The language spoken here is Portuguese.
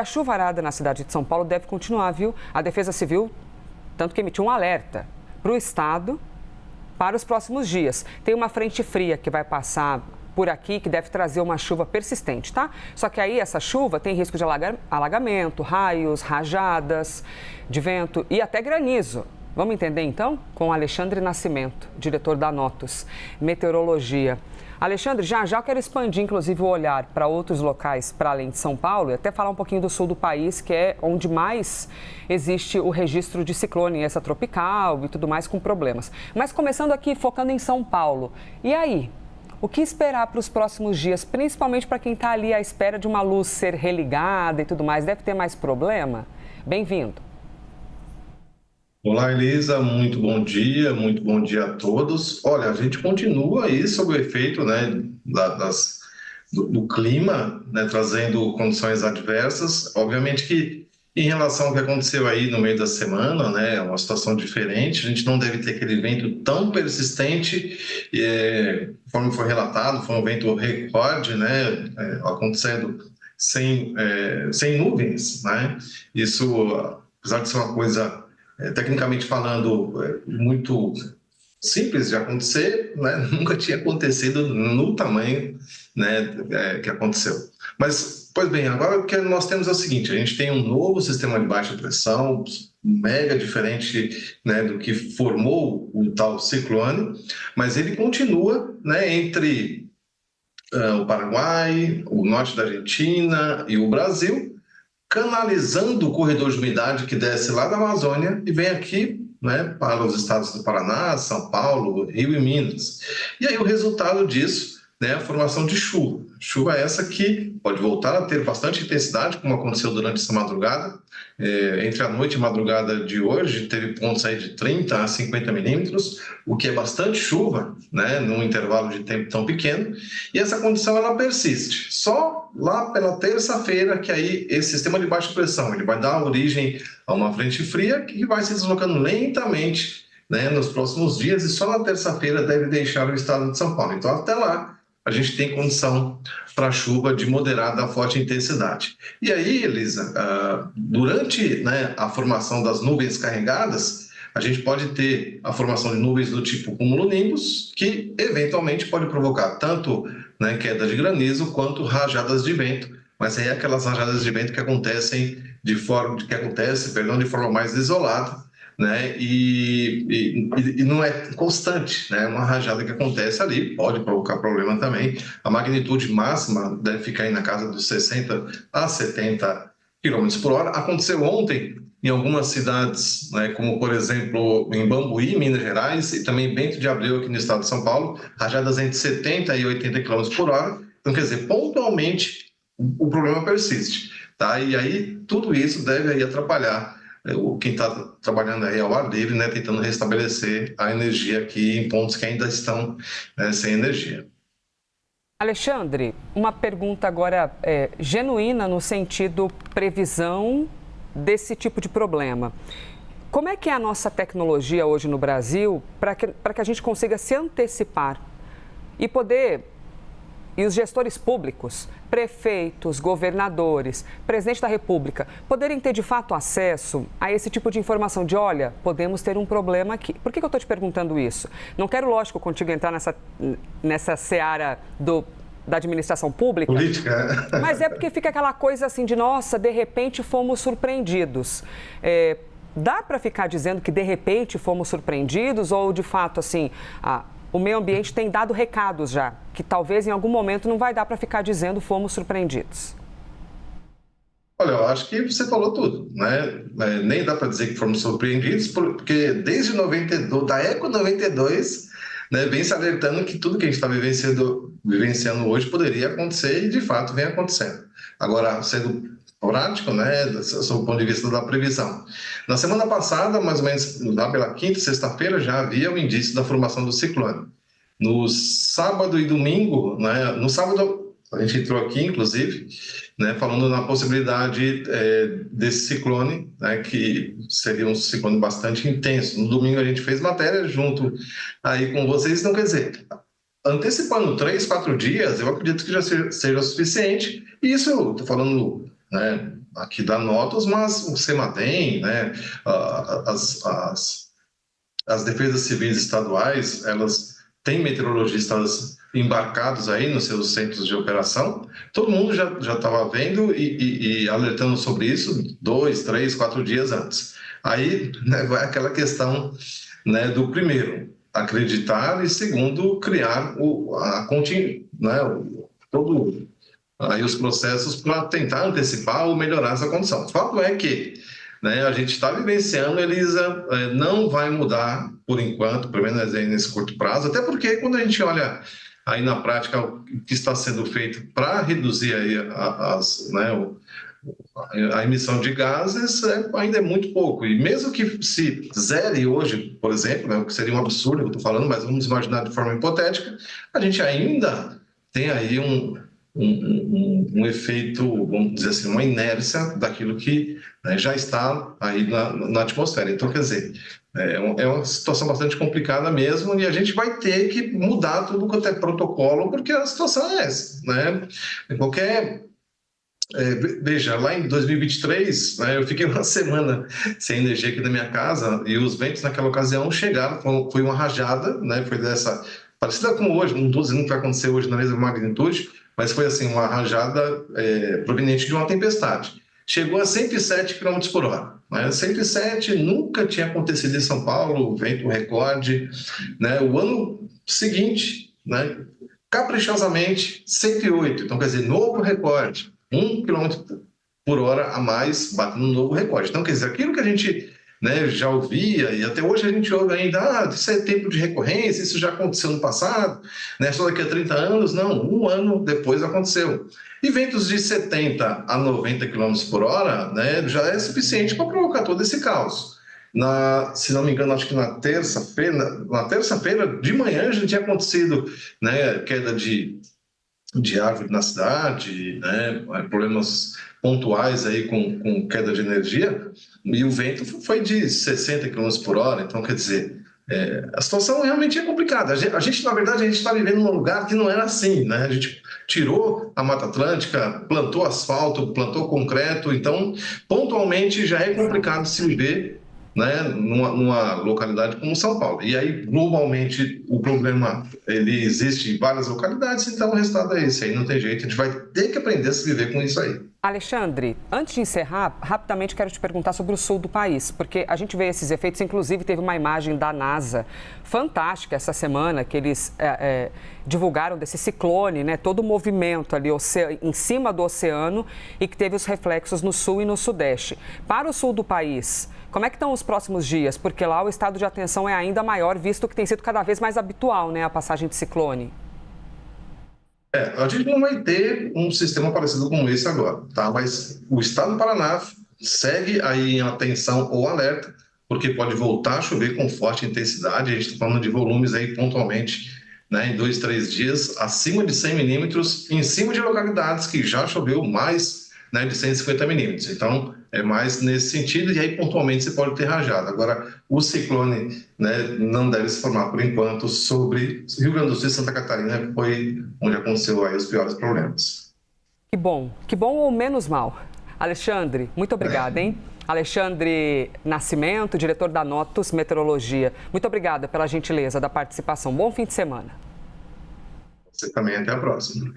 a chuvarada na cidade de São Paulo deve continuar, viu? A Defesa Civil, tanto que emitiu um alerta para o estado para os próximos dias. Tem uma frente fria que vai passar por aqui, que deve trazer uma chuva persistente, tá? Só que aí essa chuva tem risco de alagamento, raios, rajadas de vento e até granizo. Vamos entender então com Alexandre Nascimento, diretor da Notus Meteorologia. Alexandre, já eu quero expandir inclusive o olhar para outros locais para além de São Paulo e até falar um pouquinho do sul do país, que é onde mais existe o registro de ciclone extratropical e tudo mais com problemas. Mas começando aqui, focando em São Paulo. E aí? O que esperar para os próximos dias, principalmente para quem está ali à espera de uma luz ser religada e tudo mais? Deve ter mais problema? Bem-vindo. Olá, Elisa, muito bom dia a todos. Olha, a gente continua aí sob o efeito, né, do clima, né, trazendo condições adversas. Obviamente que em relação ao que aconteceu aí no meio da semana, né, é uma situação diferente. A gente não deve ter aquele vento tão persistente, conforme foi relatado, foi um vento recorde, né, acontecendo sem nuvens, né? Isso, apesar de ser uma coisa tecnicamente falando, muito simples de acontecer, né? Nunca tinha acontecido no tamanho, né, que aconteceu. Mas, pois bem, agora o que nós temos é o seguinte: a gente tem um novo sistema de baixa pressão, mega diferente, né, do que formou o tal ciclone, mas ele continua, né, entre o Paraguai, o norte da Argentina e o Brasil, canalizando o corredor de umidade que desce lá da Amazônia e vem aqui, né, para os estados do Paraná, São Paulo, Rio e Minas. E aí o resultado disso, né, é a formação de chuva. Chuva essa que pode voltar a ter bastante intensidade, como aconteceu durante essa madrugada. Entre a noite e a madrugada de hoje, teve pontos aí de 30 a 50 milímetros, o que é bastante chuva, né, num intervalo de tempo tão pequeno. E essa condição ela persiste. Só lá pela terça-feira que aí esse sistema de baixa pressão ele vai dar origem a uma frente fria que vai se deslocando lentamente, né, nos próximos dias, e só na terça-feira deve deixar o estado de São Paulo. Então, até lá, a gente tem condição para chuva de moderada a forte intensidade. E aí, Elisa, durante, né, a formação das nuvens carregadas, a gente pode ter a formação de nuvens do tipo cumulonimbus, que eventualmente pode provocar tanto, né, queda de granizo quanto rajadas de vento, mas aí é aquelas rajadas de vento que acontecem de forma mais isolada, né? E não é constante, né? Uma rajada que acontece ali pode provocar problema também. A magnitude máxima deve ficar aí na casa dos 60 a 70 km por hora. Aconteceu ontem em algumas cidades, né, como por exemplo em Bambuí, Minas Gerais, e também Bento de Abreu aqui no estado de São Paulo, rajadas entre 70 e 80 km por hora. Então, quer dizer, pontualmente o problema persiste, tá? E aí tudo isso deve aí atrapalhar quem está trabalhando aí ao ar livre, né, tentando restabelecer a energia aqui em pontos que ainda estão, né, sem energia. Alexandre, uma pergunta agora genuína no sentido previsão desse tipo de problema. Como é que é a nossa tecnologia hoje no Brasil para que a gente consiga se antecipar e poder... E os gestores públicos, prefeitos, governadores, presidente da República, poderem ter de fato acesso a esse tipo de informação de, olha, podemos ter um problema aqui. Por que eu estou te perguntando isso? Não quero, lógico, contigo entrar nessa seara da administração pública. Política. Mas é porque fica aquela coisa assim de, nossa, de repente fomos surpreendidos. Dá para ficar dizendo que de repente fomos surpreendidos ou de fato assim... O meio ambiente tem dado recados já, que talvez em algum momento não vai dar para ficar dizendo fomos surpreendidos. Olha, eu acho que você falou tudo, né? Nem dá para dizer que fomos surpreendidos, porque desde da Eco 92, né, vem se alertando que tudo que a gente está vivenciando hoje poderia acontecer e de fato vem acontecendo. Agora, sendo prático, né, sob o ponto de vista da previsão. Na semana passada, mais ou menos lá pela quinta e sexta-feira, já havia o indício da formação do ciclone. No sábado e domingo, né, no sábado a gente entrou aqui, inclusive, né, falando na possibilidade desse ciclone, né, que seria um ciclone bastante intenso. No domingo a gente fez matéria junto aí com vocês, então quer dizer... Antecipando 3, 4 dias, eu acredito que já seja suficiente. E isso, estou falando, né, aqui da Notos, mas o CEMADEM, né, as defesas civis estaduais, elas têm meteorologistas embarcados aí nos seus centros de operação. Todo mundo já estava vendo e alertando sobre isso 2, 3, 4 dias antes. Aí, né, vai aquela questão, né, do primeiro, acreditar, e segundo, criar todo aí os processos para tentar antecipar ou melhorar essa condição. O fato é que, né, a gente está vivenciando, Elisa, não vai mudar por enquanto, pelo menos nesse curto prazo, até porque quando a gente olha aí na prática o que está sendo feito para reduzir aí a emissão de gases, ainda é muito pouco. E mesmo que se zere hoje, por exemplo, né, o que seria um absurdo, eu estou falando, mas vamos imaginar de forma hipotética, a gente ainda tem aí um efeito, vamos dizer assim, uma inércia daquilo que, né, já está aí na atmosfera. Então, quer dizer, é uma situação bastante complicada mesmo, e a gente vai ter que mudar tudo quanto é protocolo, porque a situação é essa, né? Veja, lá em 2023, né, eu fiquei uma semana sem energia aqui na minha casa, e os ventos naquela ocasião chegaram, foi uma rajada, né, foi dessa, parecida com hoje, não estou dizendo que vai acontecer hoje na mesma magnitude, mas foi assim, uma rajada proveniente de uma tempestade. Chegou a 107 km por hora. Né? 107 nunca tinha acontecido em São Paulo, vento recorde. Né? O ano seguinte, né, caprichosamente, 108. Então, quer dizer, novo recorde. 1 km por hora a mais, batendo um novo recorde. Então, quer dizer, aquilo que a gente, né, já ouvia, e até hoje a gente ouve ainda, isso é tempo de recorrência, isso já aconteceu no passado, né, só daqui a 30 anos. Não, um ano depois aconteceu. E ventos de 70 a 90 km por hora, né, já é suficiente para provocar todo esse caos. Se não me engano, acho que na terça-feira de manhã já tinha acontecido, né, queda de árvore na cidade, né, problemas pontuais aí com queda de energia, e o vento foi de 60 km por hora. Então, quer dizer, a situação realmente é complicada. A gente, na verdade, a gente está vivendo num lugar que não era assim, né? A gente tirou a Mata Atlântica, plantou asfalto, plantou concreto, então, pontualmente, já é complicado se viver, né, numa localidade como São Paulo. E aí, globalmente, o problema ele existe em várias localidades, então o resultado é esse aí, não tem jeito, a gente vai ter que aprender a se viver com isso aí. Alexandre, antes de encerrar, rapidamente quero te perguntar sobre o sul do país, porque a gente vê esses efeitos, inclusive teve uma imagem da NASA fantástica essa semana, que eles divulgaram desse ciclone, né, todo o movimento ali em cima do oceano, e que teve os reflexos no sul e no sudeste. Para o sul do país, como é que estão os próximos dias? Porque lá o estado de atenção é ainda maior, visto que tem sido cada vez mais habitual, né, a passagem de ciclone. A gente não vai ter um sistema parecido com esse agora, tá? Mas o estado do Paraná segue aí em atenção ou alerta, porque pode voltar a chover com forte intensidade. A gente está falando de volumes aí pontualmente, né, em 2, 3 dias, acima de 100 milímetros, em cima de localidades que já choveu mais, né, de 150 milímetros. Então, é mais nesse sentido, e aí pontualmente você pode ter rajada. Agora, o ciclone, né, não deve se formar por enquanto sobre Rio Grande do Sul e Santa Catarina, que foi onde aconteceu aí os piores problemas. Que bom ou menos mal. Alexandre, muito obrigada, hein? Alexandre Nascimento, diretor da Notos Meteorologia. Muito obrigada pela gentileza da participação. Bom fim de semana. Você também, até a próxima.